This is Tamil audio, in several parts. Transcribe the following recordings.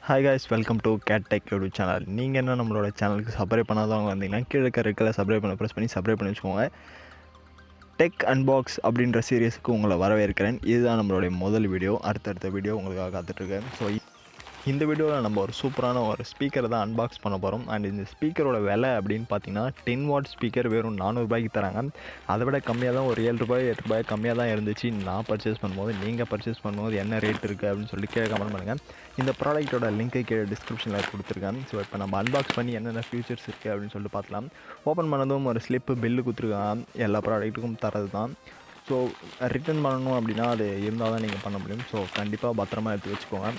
Hi guys, welcome to cattech YouTube channel. நீங்கள் என்ன நம்மளோட சேனலுக்கு சப்ஸ்கிரைப் பண்ணாதவங்க வந்தீங்கன்னா கீழே இருக்க ரெட் கலர் சப்ஸ்கிரைப் பண்ண ப்ரெஸ் பண்ணி சப்ஸ்கிரைப் பண்ணி வச்சுக்கோங்க. டெக் அன்பாக்ஸ் அப்படின்ற சீரியஸுக்கு உங்களை வரவேற்கிறேன். இதுதான் நம்மளுடைய முதல் வீடியோ. அடுத்தடுத்த வீடியோ உங்களுக்காக காத்துட்ருக்கேன். ஸோ இந்த வீடியோவில் நம்ம ஒரு சூப்பரான ஒரு ஸ்பீக்கரை தான் அன்பாக்ஸ் பண்ண போகிறோம். அண்ட் இந்த ஸ்பீக்கரோட விலை அப்படின்னு பார்த்தீங்கன்னா 10 வாட் ஸ்பீக்கர் வெறும் 400 ரூபாய்க்கு தராங்க. அதை விட கம்மியாக தான் ஒரு 7 ரூபாய் 8 ரூபாய் கம்மியாக தான் இருந்துச்சு நான் பர்ச்சேஸ் பண்ணும்போது. நீங்கள் பர்ச்சேஸ் பண்ணும்போது என்ன ரேட் இருக்குது அப்படின்னு சொல்லி கீழே கமெண்ட் பண்ணுங்கள். இந்த ப்ராடக்ட்டோட லிங்க்கை கீழே டிஸ்கிரிப்ஷனில் கொடுத்துருக்கேன். ஸோ இப்போ நம்ம அன்பாக்ஸ் பண்ணி என்னென்ன ஃபியூச்சர்ஸ் இருக்குது அப்படின்னு சொல்லிட்டு பார்க்கலாம். ஓப்பன் பண்ணதும் ஒரு ஸ்லிப்பு பில்லு கொடுத்துருக்காங்க. எல்லா ப்ராடக்ட்டுக்கும் தரது தான். ஸோ ரிட்டர்ன் பண்ணணும் அப்படின்னா அது இருந்தால் தான் நீங்கள் பண்ண முடியும். ஸோ கண்டிப்பாக பத்திரமா எடுத்து வச்சுக்கோங்க.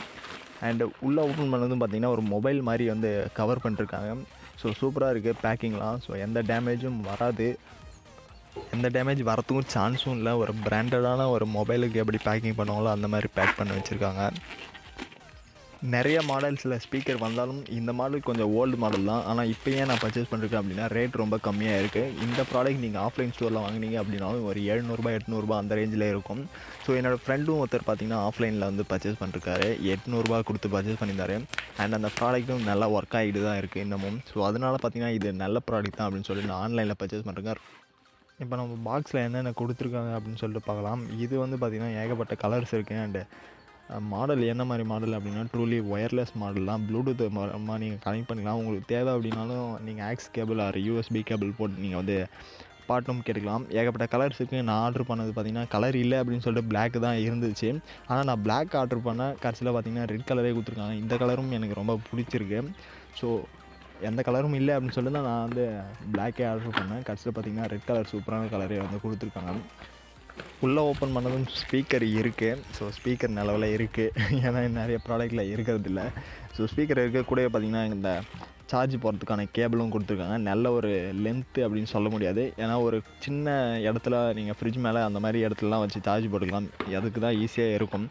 அண்டு உள்ளே ஓப்பன் பண்ணதும் பார்த்திங்கன்னா ஒரு மொபைல் மாதிரி வந்து கவர் பண்ணிருக்காங்க. ஸோ சூப்பராக இருக்குது பேக்கிங்லாம். ஸோ எந்த டேமேஜும் வராது, எந்த டேமேஜ் வரத்துக்கும் சான்ஸும் இல்லை. ஒரு பிராண்டடான ஒரு மொபைலுக்கு எப்படி பேக்கிங் பண்ணுவாங்களோ அந்த மாதிரி பேக் பண்ணி வச்சுருக்காங்க. நிறைய மாடல்ஸில் ஸ்பீக்கர் வந்தாலும் இந்த மாடல் கொஞ்சம் ஓல்டு மாடல் தான். ஆனால் இப்போ ஏன் நான் பர்ச்சேஸ் பண்ணிருக்கேன் அப்படின்னா ரேட் ரொம்ப கம்மியாக இருக்குது. இந்த ப்ராடக்ட் நீங்கள் ஆஃப்லைன் ஸ்டோரில் வாங்கினீங்க அப்படின்னாலும் ஒரு 700 800 அந்த ரேஞ்சில் இருக்கும். ஸோ என்னோடய ஃப்ரெண்டும் ஒருத்தர் பார்த்திங்கன்னா ஆஃப்லைனில் வந்து பர்ச்சேஸ் பண்ணிருக்காரு. 800 கொடுத்து பர்ச்சேஸ் பண்ணியிருந்தாரு. அண்ட் அந்த ப்ராடக்ட்டும் நல்லா ஒர்க் ஆகிட்டு தான் இருக்குது இன்னமும். ஸோ அதனால் பார்த்திங்கன்னா இது நல்ல ப்ராடக்ட் தான் அப்படின்னு சொல்லி நான் ஆன்லைனில் பர்ச்சேஸ் பண்ணிருக்கேன். இப்போ நம்ம பாக்ஸில் என்னென்ன கொடுத்துருக்காங்க அப்படின்னு சொல்லிட்டு பார்க்கலாம். இது வந்து பார்த்திங்கன்னா ஏகப்பட்ட கலர்ஸ் இருக்குது. அண்டு மாடல் என்ன மாதிரி மாடல் அப்படின்னா ட்ரூலி ஒயர்லெஸ் மாடல் தான். ப்ளூடூத் மூலமாக நீங்கள் கனெக்ட் பண்ணிக்கலாம். உங்களுக்கு தேவை அப்படின்னாலும் நீங்கள் aux cable or USB cable போட்டு நீங்கள் வந்து பாட்டும் கேட்டுக்கலாம். ஏகப்பட்ட கலர்ஸ் இருக்குது. நான் ஆர்டர் பண்ணது பார்த்திங்கன்னா கலர் இல்லை அப்படின்னு சொல்லிட்டு பிளாக் தான் இருந்துச்சு. ஆனால் நான் பிளாக் ஆர்டர் பண்ணேன். கடைசியில் பார்த்திங்கன்னா ரெட் கலரே கொடுத்துருக்காங்க. இந்த கலரும் எனக்கு ரொம்ப பிடிச்சிருக்கு. ஸோ எந்த கலரும் இல்லை அப்படின்னு சொல்லிட்டு தான் நான் வந்து பிளாக்கே ஆர்டர் பண்ணேன். கடைசியில் பார்த்திங்கன்னா ரெட் கலர் சூப்பரான கலரே வந்து கொடுத்துருக்காங்க. உள்ளே ஓப்பன் பண்ணதும் ஸ்பீக்கர் இருக்குது. ஸோ ஸ்பீக்கர் நிலவில் இருக்குது. ஏன்னா நிறைய ப்ராடக்டில் இருக்கிறதில்ல. ஸோ ஸ்பீக்கர் இருக்க கூட பார்த்திங்கன்னா இந்த சார்ஜ் போகிறதுக்கான கேபிளும் கொடுத்துருக்காங்க. நல்ல ஒரு லென்த்து அப்படின்னு சொல்ல முடியாது. ஏன்னா ஒரு சின்ன இடத்துல நீங்கள் ஃப்ரிட்ஜ் மேலே அந்த மாதிரி இடத்துலலாம் வச்சு சார்ஜ் போட்டுக்கலாம். அதுக்கு தான் ஈஸியாக இருக்கும்.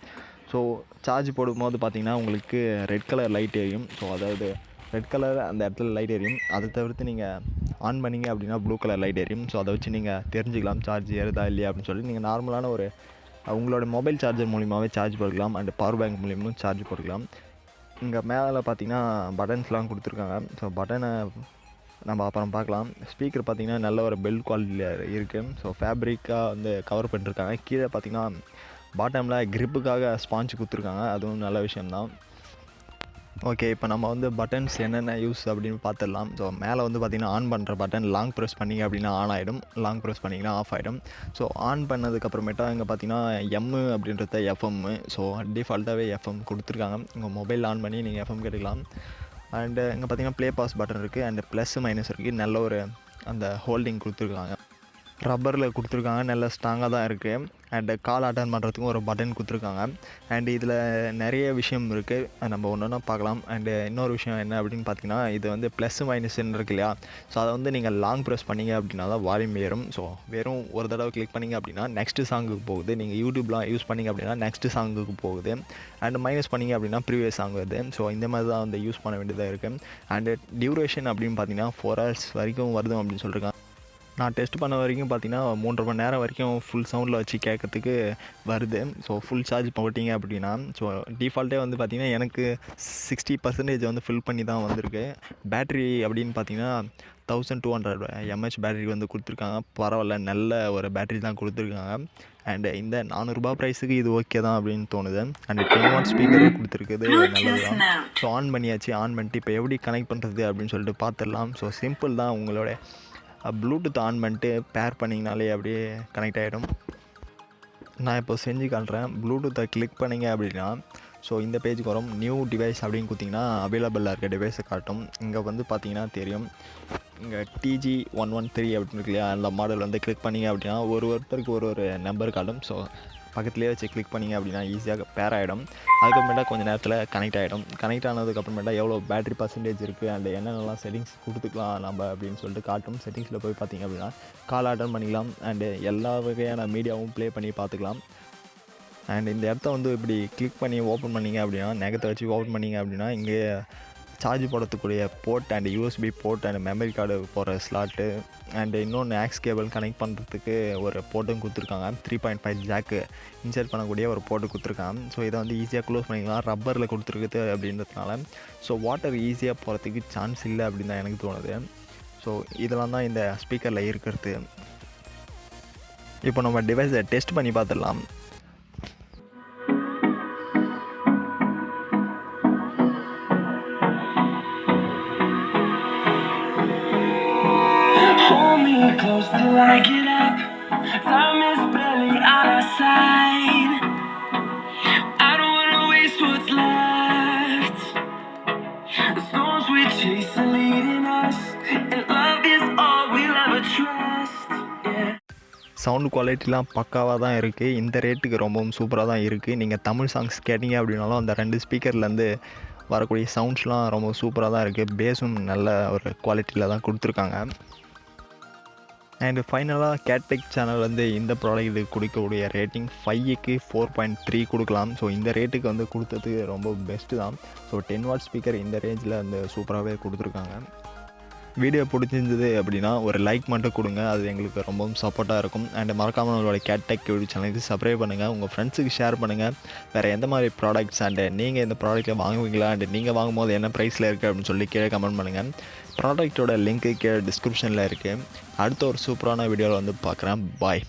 ஸோ சார்ஜ் போடும்போது பார்த்திங்கன்னா உங்களுக்கு ரெட் கலர் லைட் எரியும். ஸோ அதாவது ரெட் கலர் அந்த இடத்துல லைட் எரியும். அதை தவிர்த்து நீங்கள் ஆன் பண்ணிங்க அப்படின்னா ப்ளூ கலர் லைட் எரியும். ஸோ அதை வச்சு நீங்கள் தெரிஞ்சுக்கலாம் சார்ஜ் ஏறுதா இல்லையா அப்படின்னு சொல்லி. நீங்கள் நார்மலான ஒரு உங்களோட மொபைல் சார்ஜர் மூலிமாவே சார்ஜ் போட்டுக்கலாம். அண்ட் பவர் பேங்க் மூலியமும் சார்ஜ் போட்டுக்கலாம். இங்கே மேலே பார்த்திங்கன்னா பட்டன்ஸ்லாம் கொடுத்துருக்காங்க. ஸோ பட்டனை நம்ம அப்புறம் பார்க்கலாம். ஸ்பீக்கர் பார்த்திங்கன்னா நல்ல ஒரு பெல்ட் குவாலிட்டியில் இருக்குது. ஸோ ஃபேப்ரிக்காக வந்து கவர் பண்ணிருக்காங்க. கீழே பார்த்திங்கன்னா பாட்டமில் க்ரிப்புக்காக ஸ்பாஞ்ச் கொடுத்துருக்காங்க. அதுவும் நல்ல விஷயம்தான். ஓகே, இப்போ நம்ம வந்து பட்டன்ஸ் என்னென்ன யூஸ் அப்படின்னு பார்த்துடலாம். ஸோ மேலே வந்து பார்த்திங்கன்னா ஆன் பண்ணுற பட்டன் லாங் ப்ரெஸ் பண்ணிங்க அப்படின்னா ஆன் ஆகிடும், லாங் ப்ரெஸ் பண்ணிங்கன்னா ஆஃப் ஆகிடும். ஸோ ஆன் பண்ணதுக்கப்புறமேட்டா இங்கே பார்த்திங்கன்னா எம்மு அப்படின்றத எஃப்எம்மு. ஸோ டிஃபால்ட்டாகவே எஃப்எம் கொடுத்துருக்காங்க. உங்கள் மொபைல் ஆன் பண்ணி நீங்கள் எஃப்எம் கேட்டுக்கலாம். அண்டு இங்கே பார்த்திங்கன்னா ப்ளே பாஸ் பட்டன் இருக்குது. அண்டு ப்ளஸ் மைனஸ் இருக்குது. நல்ல ஒரு அந்த ஹோல்டிங் கொடுத்துருக்காங்க. ரப்பரில் கொடுத்துருக்காங்க. நல்ல ஸ்ட்ராங்காக தான் இருக்குது. அண்டு கால் அட்டன் பண்ணுறதுக்கும் ஒரு பட்டன் கொடுத்துருக்காங்க. அண்டு இதில் நிறைய விஷயம் இருக்குது. நம்ம ஒன்று ஒன்றா பார்க்கலாம். அண்டு இன்னொரு விஷயம் என்ன அப்படின்னு பார்த்தீங்கன்னா இது வந்து ப்ளஸ் மைனஸ்ன்னு இருக்கு இல்லையா. ஸோ அதை வந்து நீங்கள் லாங் ப்ரெஸ் பண்ணிங்க அப்படின்னா தான் வால்யூம் ஏறும். ஸோ வெறும் ஒரு தடவை கிளிக் பண்ணிங்க அப்படின்னா நெக்ஸ்ட்டு சாங்குக்கு போகுது. நீங்கள் யூடியூப்லாம் யூஸ் பண்ணிங்க அப்படின்னா நெக்ஸ்ட்டு சாங்குக்கு போகுது. அண்டு மைனஸ் பண்ணிங்க அப்படின்னா ப்ரீவியஸ் சாங் வருது. ஸோ இந்த மாதிரி தான் வந்து யூஸ் பண்ண வேண்டியதாக இருக்குது. அண்டு டியூரேஷன் அப்படின்னு பார்த்தீங்கன்னா 4 hours வரைக்கும் வருது அப்படின்னு சொல்லியிருக்காங்க. நான் டெஸ்ட் பண்ண வரைக்கும் பார்த்திங்கன்னா 3.5 மணி நேரம் வரைக்கும் ஃபுல் சவுண்டில் வச்சு கேட்கறதுக்கு வருது. ஸோ ஃபுல் சார்ஜ் போட்டிங்க அப்படின்னா ஸோ டிஃபால்ட்டே வந்து பார்த்திங்கன்னா எனக்கு 60% வந்து ஃபில் பண்ணி தான் வந்திருக்கு. பேட்ரி அப்படின்னு பார்த்திங்கன்னா 1200 mAh பேட்ரி வந்து கொடுத்துருக்காங்க. பரவாயில்ல, நல்ல ஒரு பேட்ரி தான் கொடுத்துருக்காங்க. அண்டு இந்த 400 ரூபா ப்ரைஸுக்கு இது ஓகே தான் அப்படின்னு தோணுது. அண்டு 10 வாட் ஸ்பீக்கரும் கொடுத்துருக்குது, நல்லது தான். ஸோ ஆன் பண்ணியாச்சு. ஆன் பண்ணிட்டு இப்போ எப்படி கனெக்ட் பண்ணுறது அப்படின்னு சொல்லிட்டு பார்த்துடலாம். ஸோ சிம்பிள் தான். உங்களோட ப்ளூடூத் ஆன் பண்ணிட்டு பேர் பண்ணிங்கனாலே அப்படியே கனெக்ட் ஆகிடும். நான் இப்போ செஞ்சு காட்டுறேன். ப்ளூடூத்தை கிளிக் பண்ணிங்க அப்படின்னா ஸோ இந்த பேஜுக்கு வரும். நியூ டிவைஸ் அப்படின்னு கொடுத்திங்கன்னா அவைலபிளாக இருக்க டிவைஸை காட்டும். இங்கே வந்து பார்த்திங்கன்னா தெரியும், இங்கே TG113 அப்படின்னு இருக்கு இல்லையா, அந்த மாடல் வந்து கிளிக் பண்ணிங்க அப்படின்னா ஒருத்தருக்கு ஒரு நம்பர் காட்டும். ஸோ பக்கத்துலேயே வச்சு கிளிக் பண்ணிங்க அப்படின்னா ஈஸியாக பேர் ஆகிடும். அதுக்கப்புறமேட்டா கொஞ்சம் நேரத்தில் கனெக்ட் ஆகிடும். கனெக்ட் ஆனதுக்கப்புறமேட்டா எவ்வளோ பேட்ரி பர்சன்டேஜ் இருக்குது அண்ட் என்னென்னலாம் செட்டிங்ஸ் கொடுத்துக்கலாம் நம்ம அப்படின்னு சொல்லிட்டு காட்டும். செட்டிங்ஸில் போய் பார்த்திங்க அப்படின்னா கால் அட்டன் பண்ணிக்கலாம். அண்டு எல்லா வகையான மீடியாவும் ப்ளே பண்ணி பார்த்துக்கலாம். அண்ட் இந்த இடத்த வந்து இப்படி கிளிக் பண்ணி ஓப்பன் பண்ணிங்க அப்படின்னா நெகத்தை வச்சு ஓப்பன் பண்ணிங்க அப்படின்னா இங்கே சார்ஜ் போடுறதுக்குரிய port and USB port and memory card போகிற ஸ்லாட்டு அண்டு இன்னொன்று ஆக்ஸ் கேபிள் கனெக்ட் பண்ணுறதுக்கு ஒரு போர்ட்டும் கொடுத்துருக்காங்க. 3.5 ஜாக்கு இன்சர்ட் பண்ணக்கூடிய ஒரு போர்ட்டு கொடுத்துருக்காங்க. ஸோ இதை வந்து ஈஸியாக க்ளோஸ் பண்ணிக்கலாம், ரப்பரில் கொடுத்துருக்குது அப்படின்றதுனால. ஸோ வாட்டர் ஈஸியாக போகிறதுக்கு சான்ஸ் இல்லை அப்படின்னு தான் எனக்கு தோணுது. ஸோ இதெல்லாம் தான் இந்த ஸ்பீக்கரில் இருக்கிறது. இப்போ நம்ம டிவைஸை டெஸ்ட் பண்ணி பார்த்துடலாம். Close till I get up. Time is barely on our side. I don't wanna waste what's left. The storms we chase are leading us, and love is all we'll ever trust. Yeah. Sound குவாலிட்டிலாம் பக்காவாக தான் இருக்குது. இந்த ரேட்டுக்கு ரொம்பவும் சூப்பராக தான் இருக்குது. நீங்கள் தமிழ் சாங்ஸ் கேட்டிங்க அப்படின்னாலும் அந்த 2 ஸ்பீக்கர்லேருந்து வரக்கூடிய சவுண்ட்ஸ்லாம் ரொம்ப சூப்பராக தான் இருக்குது. பேஸும் நல்ல ஒரு குவாலிட்டியில் தான் கொடுத்துருக்காங்க. அண்டு ஃபைனலாக கேட்டெக் சேனல் வந்து இந்த ப்ராடக்ட்டுக்கு கொடுக்கக்கூடிய ரேட்டிங் 5க்கு 4.3 கொடுக்கலாம். ஸோ இந்த ரேட்டுக்கு வந்து கொடுத்தது ரொம்ப பெஸ்ட்டு தான். ஸோ 10 வாட் ஸ்பீக்கர் இந்த ரேஞ்சில் வந்து சூப்பராகவே கொடுத்துருக்காங்க. வீடியோ பிடிச்சிருந்தது அப்படின்னா ஒரு லைக் மட்டும் கொடுங்க, அது எங்களுக்கு ரொம்பவும் சப்போர்ட்டாக இருக்கும். அண்ட் மறக்காமல் நம்மளோட கேட்டெக் யூடியூப் சேனலுக்கு சப்ஸ்கிரைப் பண்ணுங்கள், உங்கள் ஃப்ரெண்ட்ஸுக்கு ஷேர் பண்ணுங்கள். வேறு எந்த மாதிரி ப்ராடக்ட்ஸ் அண்டு நீங்கள் இந்த ப்ராடக்ட்டை வாங்குவீங்களா அண்டு நீங்கள் வாங்கும்போது என்ன ப்ரைஸில் இருக்குது அப்படின்னு சொல்லி கீழே கமெண்ட் பண்ணுங்கள். ப்ராடக்ட்டோட லிங்க்கு கீழே டிஸ்கிரிப்ஷனில் இருக்குது. அடுத்த ஒரு சூப்பரான வீடியோவில் வந்து பார்க்குறேன். பாய்.